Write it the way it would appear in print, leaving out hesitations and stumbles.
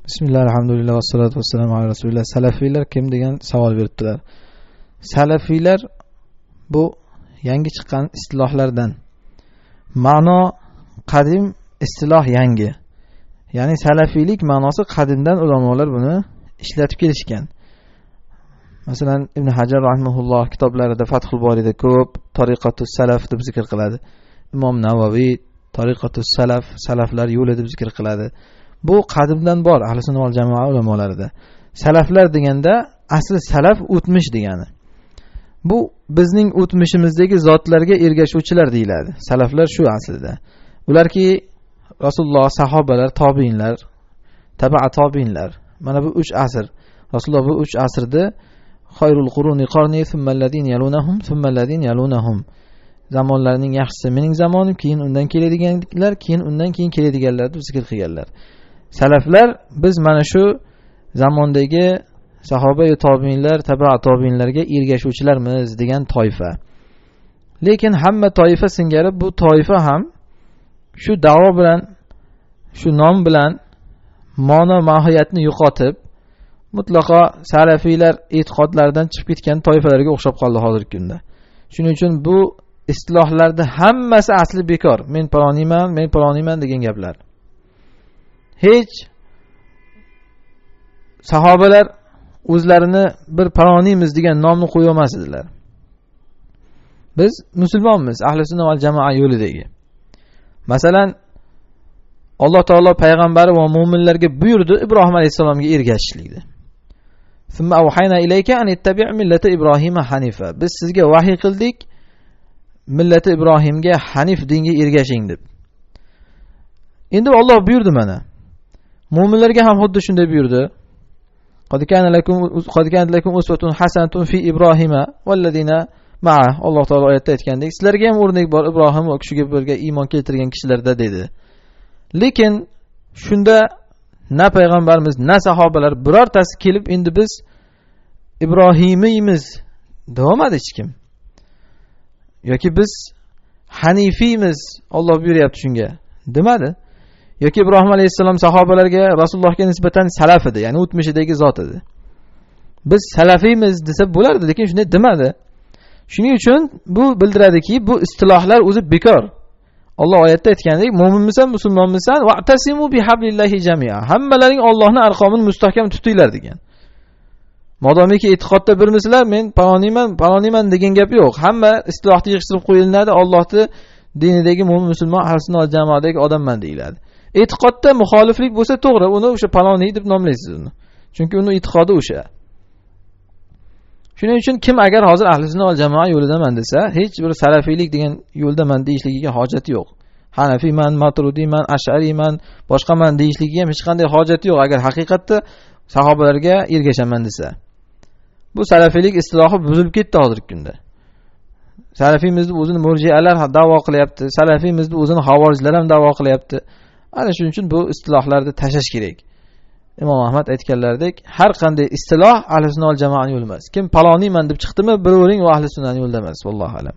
Bismillah, alhamdulillah, vassalatu vassalamu ala rasulillah. Salafiylar kim degan savol beribdilar. Salafiylar bu yangi chiqqan istilohlardan. Ma'no qadim, istiloh yangi. Ya'ni salafiylik ma'nosi qadimdan ulamolar buni ishlatib kelishgan. Masalan, Ibn Hajar rahimahulloh kitoblarida Fathul Borida ko'p tariqatus salaf deb zikr qiladi. Imom Navaviy tariqatus salaf, salaflar yo'li deb zikr qiladi. Bu qadimdan bor ahli sunnat val jamoa ulamolarida. Salaflar deganda asli salaf o'tmish degani. Bu bizning o'tmishimizdagi zotlarga ergashuvchilar deyiladi. Salaflar shu aslida. Ularki Rasululloh, sahobalar, tobiinlar, tabi'a tobiinlar. Mana bu 3 asr. Rasululloh bu 3 asrda xayrul quruni qarni thummalladin yalunahum thummalladin yalunahum. Zamonlarning yaxshisi mening zamonim, keyin undan keladiganlar, keyin undan keyin keladiganlar deb zikr qilganlar. Salaflar biz mana shu zamondagi sahoba va tobiinlar, tabi'a tobiinlarga ergashuvchilarmiz degan toifa. Lekin hamma toifa singari bu toifa ham shu da'vo bilan, shu nom bilan ma'no mohiyatni yo'qotib, mutlaqo salafiylar e'tiqodlaridan chiqib ketgan toifalarga o'xshab qoldi hozirgi kunda. Shuning uchun bu istilohlarda hammasi asli bekor. Men paloniyman degan gaplar. Hech sahobalar o'zlarini bir paloniymiz degan nomni qo'ya olmas edilar. Biz musulmonmiz, ahli sunnat val jamoa yo'lidagi. Masalan, Alloh taolo payg'ambari va mu'minlarga buyurdi Ibrohim alayhisalomga ergashishlikni. Thumma awhayna ilayka an ittabi' millata Ibrohima hanifa. Biz sizga vahiy qildik, millati Ibrohimga hanif dinga ergashing deb. Endi Alloh buyurdi mana. Mu'minlarga ham xuddi shunday buyurdi. Qad kanat lakum uswatun hasanatun fi Ibrohima valladina ma'a. Alloh taolo oyatda aytgandek, sizlarga ham o'rnak bor Ibrohim va kishiga birga iymon keltirgan kishilarda dedi. Lekin shunda na payg'ambarimiz, na sahobalar birortasi kelib endi biz Ibrohimiymiz deymadi hech kim. Yoki biz hanifiymiz, Alloh buyuryapti shunga demadi. Yoki Ibrohim alayhissalom sahobalarga, Rasulullohga nisbatan salaf edi, ya'ni o'tmishidagi zot edi. Biz salafiymiz desa bo'lardi, lekin shunday demadi. Shuning uchun bu bildiradiki, bu istilohlar o'zi bekor. Alloh oyatda aytgandek, mu'minmisan, musulmonmisan, va'tasimu bihablillahi jami'a. Hammalaring Allohning arqomini mustahkam tutinglar degan. Modomiki e'tiqodda birmisizlar, men paloniyman degan gap yo'q. Hamma istilohni yig'ishtirib qo'yiladi, Allohning dinidagi mu'min musulmon ahli sunnat jamoadagi odamman deyiladi. E'tiqodda muxoliflik bo'lsa to'g'ri, uni o'sha paloniy deb nomlaysiz uni. Chunki uni e'tiqodi o'sha. Shuning uchun kim agar hozir ahli sunnat val jamoa yo'lidaman desa, hech bir salafiylik degan yo'ldaman deyishligiga hojati yo'q. Hanafiyman, Maturidiyman, Ash'ariyman, boshqaman deyishligiga ham hech qanday hojati yo'q agar haqiqatda sahobalarga ergashaman desa. Bu salafiylik istilohi buzilib ketdi hozirgi kunda. Salafiymizni o'zini murjialar da'vo qilyapti, salafiymizni o'zini havorijlar ham da'vo qilyapti. Ana shuning uchun bu istilohlarni tashlash kerak. Imom Ahmad aytganlaridek, har qanday istiloh ahli sunnat val jamoaning yo'li emas. Kim paloniyman deb chiqdimi, birovning va ahli sunnatning yo'lida emas. Vallohu alam.